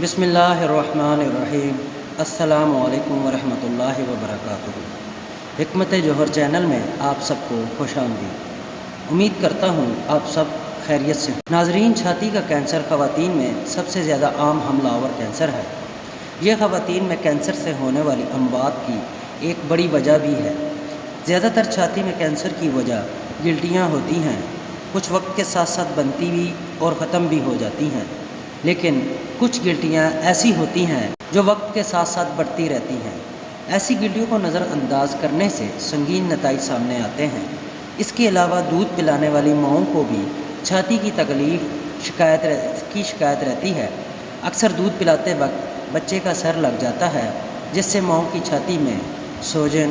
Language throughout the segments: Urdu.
بسم اللہ الرحمن الرحیم۔ السلام علیکم ورحمۃ وبرکاتہ۔ حکمت جوہر چینل میں آپ سب کو خوش آمدید۔ امید کرتا ہوں آپ سب خیریت سے ہیں۔ ناظرین، چھاتی کا کینسر خواتین میں سب سے زیادہ عام حملہ آور کینسر ہے۔ یہ خواتین میں کینسر سے ہونے والی اموات کی ایک بڑی وجہ بھی ہے۔ زیادہ تر چھاتی میں کینسر کی وجہ گلٹیاں ہوتی ہیں، کچھ وقت کے ساتھ ساتھ بنتی بھی اور ختم بھی ہو جاتی ہیں، لیکن کچھ گلٹیاں ایسی ہوتی ہیں جو وقت کے ساتھ ساتھ بڑھتی رہتی ہیں۔ ایسی گلٹیوں کو نظر انداز کرنے سے سنگین نتائج سامنے آتے ہیں۔ اس کے علاوہ دودھ پلانے والی ماؤں کو بھی چھاتی کی تکلیف شکایت رہتی ہے۔ اکثر دودھ پلاتے وقت بچے کا سر لگ جاتا ہے، جس سے ماؤں کی چھاتی میں سوجن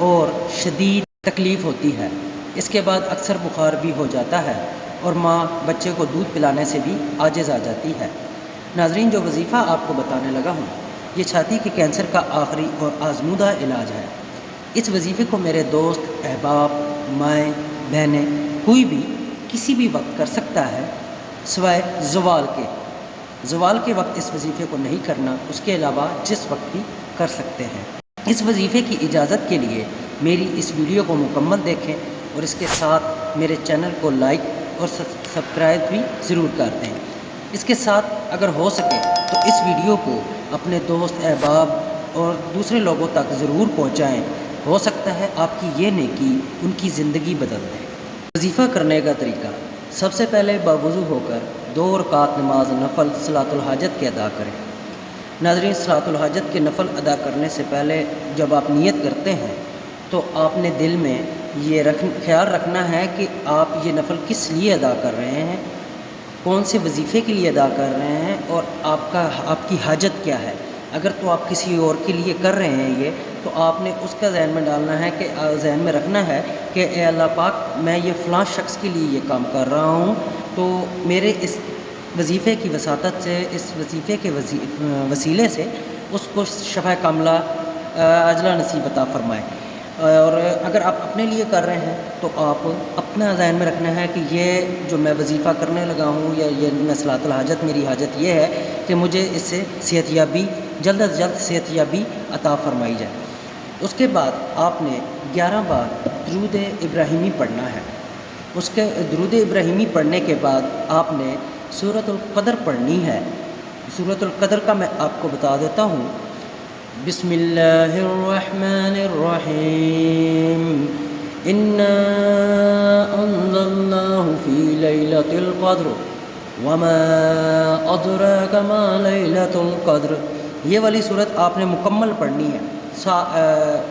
اور شدید تکلیف ہوتی ہے۔ اس کے بعد اکثر بخار بھی ہو جاتا ہے اور ماں بچے کو دودھ پلانے سے بھی عاجز آ جاتی ہے۔ ناظرین، جو وظیفہ آپ کو بتانے لگا ہوں، یہ چھاتی کے کینسر کا آخری اور آزمودہ علاج ہے۔ اس وظیفے کو میرے دوست، احباب، مائیں، بہنیں، کوئی بھی کسی بھی وقت کر سکتا ہے، سوائے زوال کے وقت اس وظیفے کو نہیں کرنا، اس کے علاوہ جس وقت بھی کر سکتے ہیں۔ اس وظیفے کی اجازت کے لیے میری اس ویڈیو کو مکمل دیکھیں اور اس کے ساتھ میرے چینل کو لائک اور سبسکرائب بھی ضرور کر دیں۔ اس کے ساتھ اگر ہو سکے تو اس ویڈیو کو اپنے دوست، احباب اور دوسرے لوگوں تک ضرور پہنچائیں۔ ہو سکتا ہے آپ کی یہ نیکی ان کی زندگی بدل دے۔ وظیفہ کرنے کا طریقہ: سب سے پہلے باوضو ہو کر 2 رکعت نماز نفل صلاۃ الحاجت کے ادا کریں۔ ناظرین، صلاۃ الحاجت کے نفل ادا کرنے سے پہلے جب آپ نیت کرتے ہیں تو آپ نے دل میں یہ خیال رکھنا ہے کہ آپ یہ نفل کس لیے ادا کر رہے ہیں، کون سے وظیفے کے لیے ادا کر رہے ہیں اور آپ کی حاجت کیا ہے۔ اگر تو آپ کسی اور کے لیے کر رہے ہیں یہ، تو آپ نے اس کا ذہن میں ڈالنا ہے کہ ذہن میں رکھنا ہے کہ اے اللہ پاک، میں یہ فلاں شخص کے لیے یہ کام کر رہا ہوں، تو میرے اس وظیفے کی وساطت سے، اس وظیفے کے وسیلے سے اس کو شفا کاملہ عاجلہ نصیب عطا فرمائے۔ اور اگر آپ اپنے لیے کر رہے ہیں تو آپ اپنا ذہن میں رکھنا ہے کہ یہ جو میں وظیفہ کرنے لگا ہوں یا یہ میں صلاۃ الحاجت، میری حاجت یہ ہے کہ مجھے اس سے صحت یابی، جلد از جلد صحت یابی عطا فرمائی جائے۔ اس کے بعد آپ نے 11 بار درود ابراہیمی پڑھنا ہے۔ اس کے درود ابراہیمی پڑھنے کے بعد آپ نے سورۃ القدر پڑھنی ہے۔ سورۃ القدر کا میں آپ کو بتا دیتا ہوں۔ بسم اللہ الرحمن الرحیم، انا انزلناہ فی لیلۃ القدر وما ادراک ما لیلۃ القدر۔ یہ والی صورت آپ نے مکمل پڑھنی ہے۔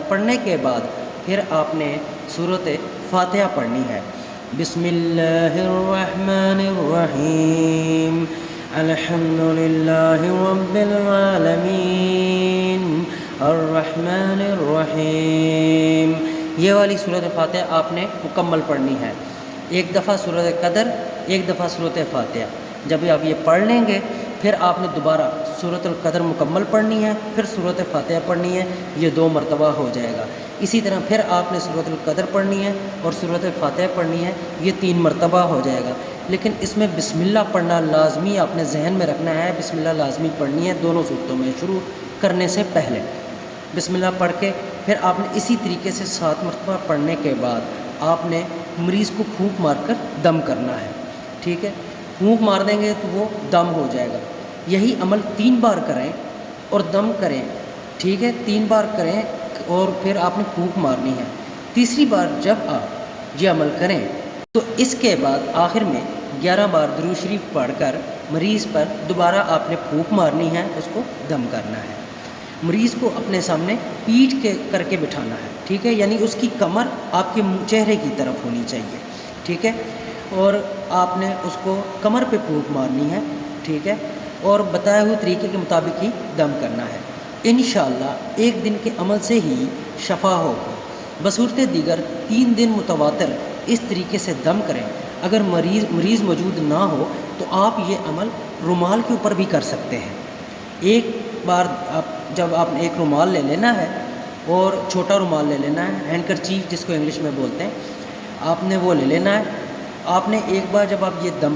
پڑھنے کے بعد پھر آپ نے سورۃ فاتحہ پڑھنی ہے۔ بسم اللہ الرحمن الرحیم، الحمد للہ رب العالمین، الرحمن الرحیم۔ یہ والی سورۃ فاتحہ آپ نے مکمل پڑھنی ہے۔ ایک دفعہ سورۃ قدر، ایک دفعہ سورۃ فاتحہ۔ جب آپ یہ پڑھ لیں گے، پھر آپ نے دوبارہ سورۃ القدر مکمل پڑھنی ہے، پھر سورۃ فاتحہ پڑھنی ہے، یہ 2 مرتبہ ہو جائے گا۔ اسی طرح پھر آپ نے سورۃ القدر پڑھنی ہے اور سورۃ فاتحہ پڑھنی ہے، یہ 3 مرتبہ ہو جائے گا۔ لیکن اس میں بسم اللہ پڑھنا لازمی آپ نے ذہن میں رکھنا ہے۔ بسم اللہ لازمی پڑھنی ہے دونوں صورتوں میں، شروع کرنے سے پہلے بسم اللہ پڑھ کے پھر آپ نے اسی طریقے سے 7 مرتبہ پڑھنے کے بعد آپ نے مریض کو پھونک مار کر دم کرنا ہے۔ ٹھیک ہے، پھونک مار دیں گے تو وہ دم ہو جائے گا۔ یہی عمل 3 بار کریں اور دم کریں۔ ٹھیک ہے، 3 بار کریں اور پھر آپ نے پھونک مارنی ہے۔ تیسری بار جب آپ یہ عمل کریں تو اس کے بعد آخر میں 11 بار درود شریف پڑھ کر مریض پر دوبارہ آپ نے پھونک مارنی ہے، اس کو دم کرنا ہے۔ مریض کو اپنے سامنے پیٹھ کے کر کے بٹھانا ہے۔ ٹھیک ہے، یعنی اس کی کمر آپ کے چہرے کی طرف ہونی چاہیے۔ ٹھیک ہے، اور آپ نے اس کو کمر پہ پھونک مارنی ہے۔ ٹھیک ہے، اور بتائے ہوئے طریقے کے مطابق ہی دم کرنا ہے۔ انشاءاللہ 1 دن کے عمل سے ہی شفا ہوگی۔ بصورت دیگر 3 دن متواتر اس طریقے سے دم کریں۔ اگر مریض موجود نہ ہو تو آپ یہ عمل رومال کے اوپر بھی کر سکتے ہیں۔ ایک بار جب آپ نے ایک رومال لے لینا ہے اور چھوٹا رومال لے لینا ہے، ہینڈکرچیف جس کو انگلش میں بولتے ہیں، آپ نے وہ لے لینا ہے۔ آپ نے ایک بار جب آپ یہ دم